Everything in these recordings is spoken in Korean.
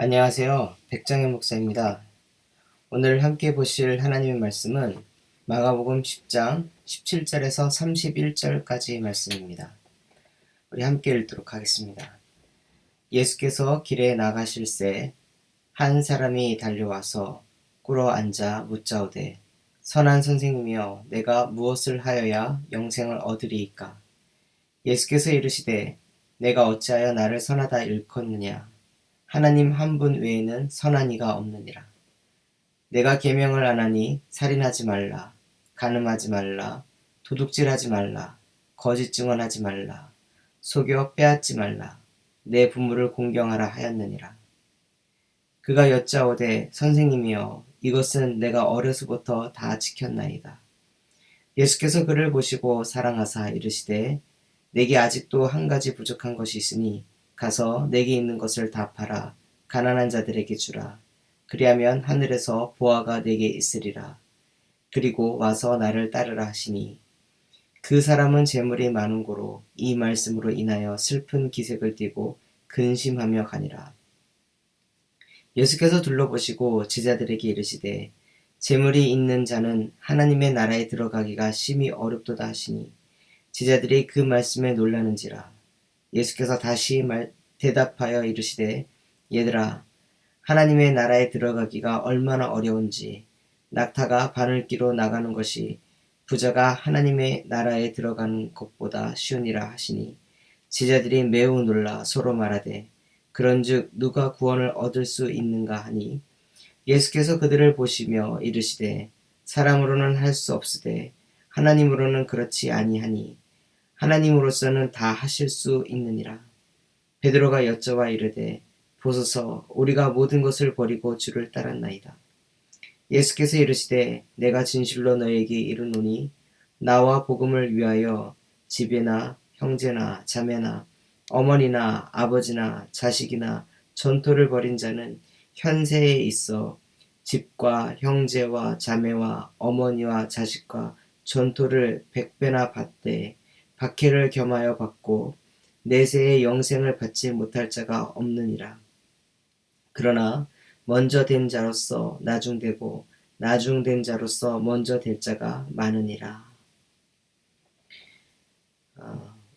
안녕하세요. 백장현 목사입니다. 오늘 함께 보실 하나님의 말씀은 마가복음 10장 17절에서 31절까지 말씀입니다. 우리 함께 읽도록 하겠습니다. 예수께서 길에 나가실새 한 사람이 달려와서 꿇어 앉아 묻자오되 선한 선생님이여 내가 무엇을 하여야 영생을 얻으리이까? 예수께서 이르시되 내가 어찌하여 나를 선하다 일컫느냐? 하나님 한 분 외에는 선한 이가 없느니라. 내가 계명을 안 하니 살인하지 말라, 간음하지 말라, 도둑질하지 말라, 거짓 증언하지 말라, 속여 빼앗지 말라, 내 부모를 공경하라 하였느니라. 그가 여짜오되 선생님이여 이것은 내가 어려서부터 다 지켰나이다. 예수께서 그를 보시고 사랑하사 이르시되 내게 아직도 한 가지 부족한 것이 있으니 가서 내게 있는 것을 다 팔아 가난한 자들에게 주라. 그리하면 하늘에서 보화가 내게 있으리라. 그리고 와서 나를 따르라 하시니 그 사람은 재물이 많은 고로 이 말씀으로 인하여 슬픈 기색을 띠고 근심하며 가니라. 예수께서 둘러보시고 제자들에게 이르시되 재물이 있는 자는 하나님의 나라에 들어가기가 심히 어렵도다 하시니 제자들이 그 말씀에 놀라는지라. 예수께서 다시 대답하여 이르시되 얘들아 하나님의 나라에 들어가기가 얼마나 어려운지 낙타가 바늘기로 나가는 것이 부자가 하나님의 나라에 들어가는 것보다 쉬우니라 하시니 제자들이 매우 놀라 서로 말하되 그런즉 누가 구원을 얻을 수 있는가 하니 예수께서 그들을 보시며 이르시되 사람으로는 할 수 없으되 하나님으로는 그렇지 아니하니 하나님으로서는 다 하실 수 있느니라. 베드로가 여쭤와 이르되 보소서 우리가 모든 것을 버리고 주를 따랐나이다. 예수께서 이르시되 내가 진실로 너에게 이르노니 나와 복음을 위하여 집이나 형제나 자매나 어머니나 아버지나 자식이나 전토를 벌인 자는 현세에 있어 집과 형제와 자매와 어머니와 자식과 전토를 100배나 받되 박해를 겸하여 받고 내세의 영생을 받지 못할 자가 없느니라. 그러나 먼저 된 자로서 나중되고 나중된 자로서 먼저 될 자가 많으니라.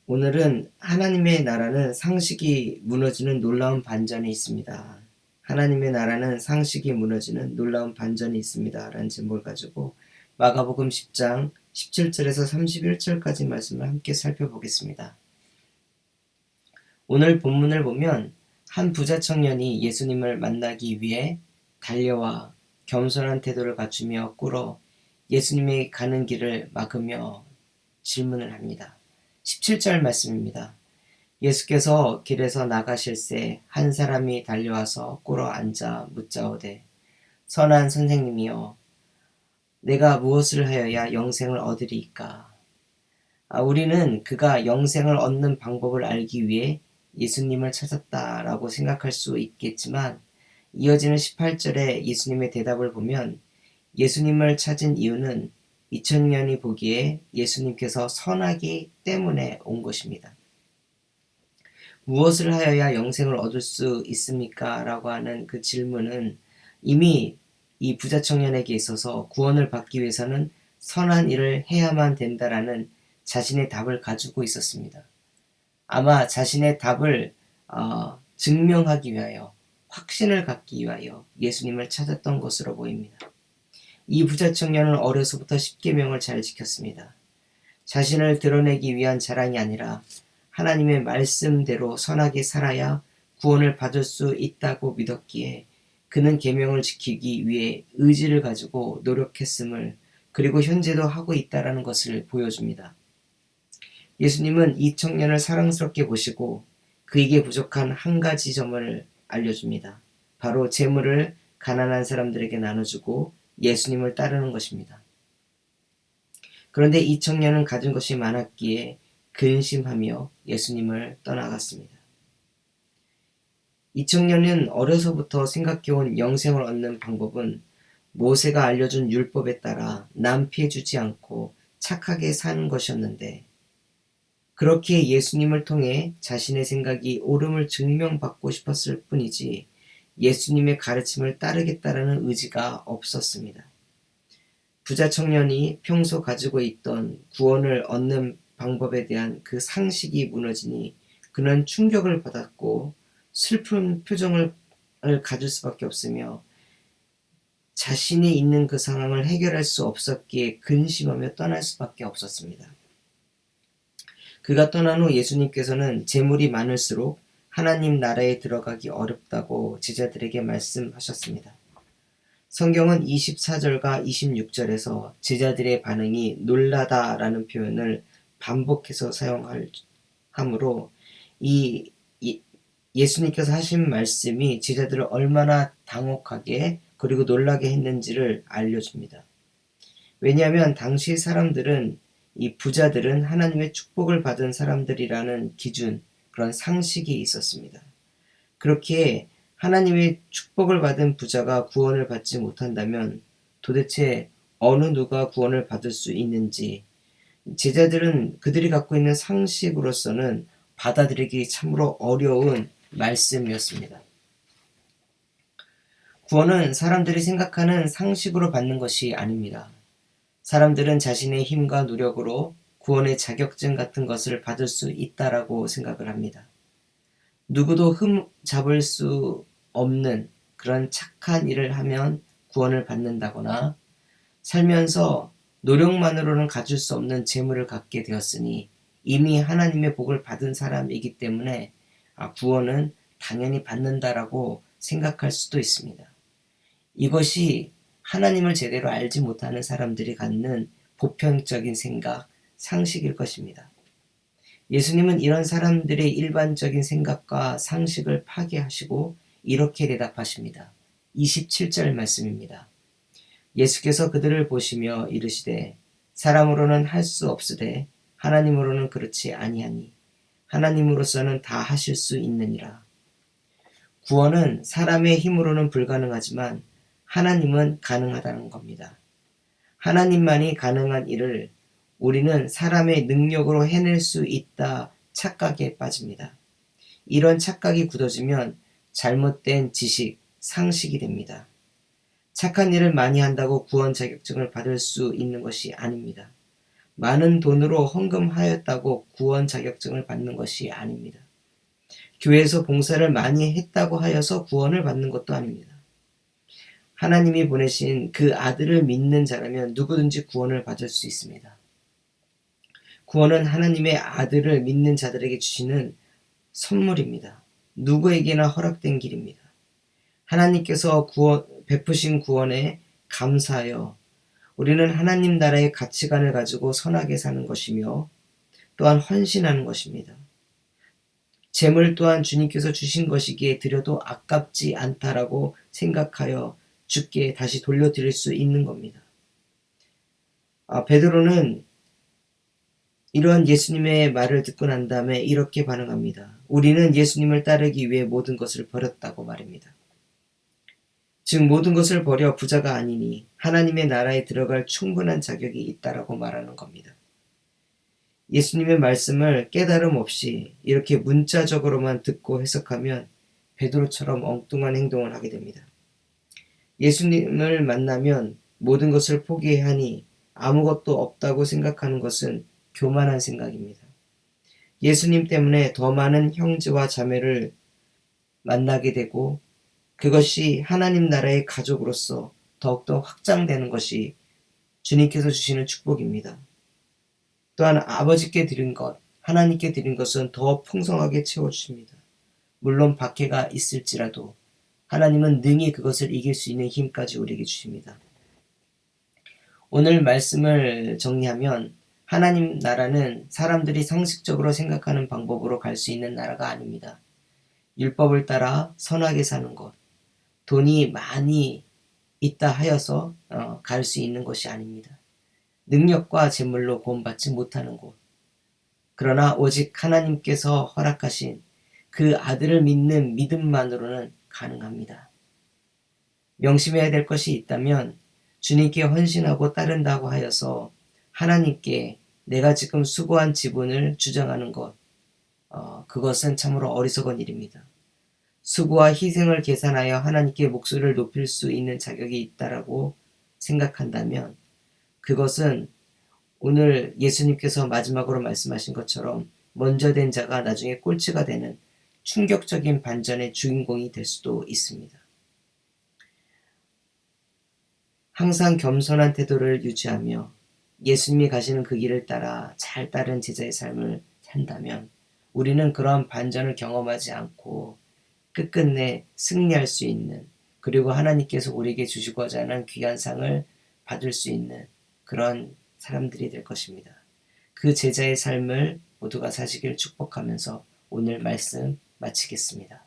오늘은 하나님의 나라는 상식이 무너지는 놀라운 반전이 있습니다. 하나님의 나라는 상식이 무너지는 놀라운 반전이 있습니다. 라는 제목을 가지고 마가복음 10장 17절에서 31절까지 말씀을 함께 살펴보겠습니다. 오늘 본문을 보면 한 부자 청년이 예수님을 만나기 위해 달려와 겸손한 태도를 갖추며 꿇어 예수님이 가는 길을 막으며 질문을 합니다. 17절 말씀입니다. 예수께서 길에서 나가실새 한 사람이 달려와서 꿇어 앉아 묻자오되 선한 선생님이여 내가 무엇을 하여야 영생을 얻으리이까? 우리는 그가 영생을 얻는 방법을 알기 위해 예수님을 찾았다라고 생각할 수 있겠지만 이어지는 18절에 예수님의 대답을 보면 예수님을 찾은 이유는 2000년이 보기에 예수님께서 선하기 때문에 온 것입니다. 무엇을 하여야 영생을 얻을 수 있습니까? 라고 하는 그 질문은 이미 이 부자 청년에게 있어서 구원을 받기 위해서는 선한 일을 해야만 된다라는 자신의 답을 가지고 있었습니다. 아마 자신의 답을 증명하기 위하여 확신을 갖기 위하여 예수님을 찾았던 것으로 보입니다. 이 부자 청년은 어려서부터 십계명을 잘 지켰습니다. 자신을 드러내기 위한 자랑이 아니라 하나님의 말씀대로 선하게 살아야 구원을 받을 수 있다고 믿었기에 그는 계명을 지키기 위해 의지를 가지고 노력했음을 그리고 현재도 하고 있다는 것을 보여줍니다. 예수님은 이 청년을 사랑스럽게 보시고 그에게 부족한 한 가지 점을 알려줍니다. 바로 재물을 가난한 사람들에게 나눠주고 예수님을 따르는 것입니다. 그런데 이 청년은 가진 것이 많았기에 근심하며 예수님을 떠나갔습니다. 이 청년은 어려서부터 생각해온 영생을 얻는 방법은 모세가 알려준 율법에 따라 남 피해주지 않고 착하게 사는 것이었는데 그렇게 예수님을 통해 자신의 생각이 옳음을 증명받고 싶었을 뿐이지 예수님의 가르침을 따르겠다라는 의지가 없었습니다. 부자 청년이 평소 가지고 있던 구원을 얻는 방법에 대한 그 상식이 무너지니 그는 충격을 받았고 슬픈 표정을 가질 수밖에 없으며 자신이 있는 그 상황을 해결할 수 없었기에 근심하며 떠날 수밖에 없었습니다. 그가 떠난 후 예수님께서는 재물이 많을수록 하나님 나라에 들어가기 어렵다고 제자들에게 말씀하셨습니다. 성경은 24절과 26절에서 제자들의 반응이 놀라다라는 표현을 반복해서 사용하므로 예수님께서 하신 말씀이 제자들을 얼마나 당혹하게 그리고 놀라게 했는지를 알려줍니다. 왜냐하면 당시 사람들은 이 부자들은 하나님의 축복을 받은 사람들이라는 기준, 그런 상식이 있었습니다. 그렇게 하나님의 축복을 받은 부자가 구원을 받지 못한다면 도대체 어느 누가 구원을 받을 수 있는지 제자들은 그들이 갖고 있는 상식으로서는 받아들이기 참으로 어려운 말씀이었습니다. 구원은 사람들이 생각하는 상식으로 받는 것이 아닙니다. 사람들은 자신의 힘과 노력으로 구원의 자격증 같은 것을 받을 수 있다라고 생각을 합니다. 누구도 흠잡을 수 없는 그런 착한 일을 하면 구원을 받는다거나 살면서 노력만으로는 가질 수 없는 재물을 갖게 되었으니 이미 하나님의 복을 받은 사람이기 때문에 구원은 당연히 받는다라고 생각할 수도 있습니다. 이것이 하나님을 제대로 알지 못하는 사람들이 갖는 보편적인 생각, 상식일 것입니다. 예수님은 이런 사람들의 일반적인 생각과 상식을 파괴하시고 이렇게 대답하십니다. 27절 말씀입니다. 예수께서 그들을 보시며 이르시되 사람으로는 할 수 없으되 하나님으로는 그렇지 아니하니 하나님으로서는 다 하실 수 있느니라. 구원은 사람의 힘으로는 불가능하지만 하나님은 가능하다는 겁니다. 하나님만이 가능한 일을 우리는 사람의 능력으로 해낼 수 있다 착각에 빠집니다. 이런 착각이 굳어지면 잘못된 지식, 상식이 됩니다. 착한 일을 많이 한다고 구원 자격증을 받을 수 있는 것이 아닙니다. 많은 돈으로 헌금하였다고 구원 자격증을 받는 것이 아닙니다. 교회에서 봉사를 많이 했다고 하여서 구원을 받는 것도 아닙니다. 하나님이 보내신 그 아들을 믿는 자라면 누구든지 구원을 받을 수 있습니다. 구원은 하나님의 아들을 믿는 자들에게 주시는 선물입니다. 누구에게나 허락된 길입니다. 하나님께서 베푸신 구원에 감사하여 우리는 하나님 나라의 가치관을 가지고 선하게 사는 것이며 또한 헌신하는 것입니다. 재물 또한 주님께서 주신 것이기에 드려도 아깝지 않다라고 생각하여 주께 다시 돌려드릴 수 있는 겁니다. 베드로는 이러한 예수님의 말을 듣고 난 다음에 이렇게 반응합니다. 우리는 예수님을 따르기 위해 모든 것을 버렸다고 말합니다. 즉 모든 것을 버려 부자가 아니니 하나님의 나라에 들어갈 충분한 자격이 있다라고 말하는 겁니다. 예수님의 말씀을 깨달음 없이 이렇게 문자적으로만 듣고 해석하면 베드로처럼 엉뚱한 행동을 하게 됩니다. 예수님을 만나면 모든 것을 포기해야 하니 아무것도 없다고 생각하는 것은 교만한 생각입니다. 예수님 때문에 더 많은 형제와 자매를 만나게 되고 그것이 하나님 나라의 가족으로서 더욱더 확장되는 것이 주님께서 주시는 축복입니다. 또한 아버지께 드린 것, 하나님께 드린 것은 더 풍성하게 채워주십니다. 물론 박해가 있을지라도 하나님은 능히 그것을 이길 수 있는 힘까지 우리에게 주십니다. 오늘 말씀을 정리하면 하나님 나라는 사람들이 상식적으로 생각하는 방법으로 갈 수 있는 나라가 아닙니다. 율법을 따라 선하게 사는 것, 돈이 많이 있다 하여서 갈 수 있는 것이 아닙니다. 능력과 재물로 구원받지 못하는 곳. 그러나 오직 하나님께서 허락하신 그 아들을 믿는 믿음만으로는 가능합니다. 명심해야 될 것이 있다면 주님께 헌신하고 따른다고 하여서 하나님께 내가 지금 수고한 지분을 주장하는 것, 그것은 참으로 어리석은 일입니다. 수고와 희생을 계산하여 하나님께 목소리를 높일 수 있는 자격이 있다라고 생각한다면 그것은 오늘 예수님께서 마지막으로 말씀하신 것처럼 먼저 된 자가 나중에 꼴찌가 되는 충격적인 반전의 주인공이 될 수도 있습니다. 항상 겸손한 태도를 유지하며 예수님이 가시는 그 길을 따라 잘 따른 제자의 삶을 산다면 우리는 그러한 반전을 경험하지 않고 끝끝내 승리할 수 있는, 그리고 하나님께서 우리에게 주시고자 하는 귀한 상을 받을 수 있는 그런 사람들이 될 것입니다. 그 제자의 삶을 모두가 사시길 축복하면서 오늘 말씀 마치겠습니다.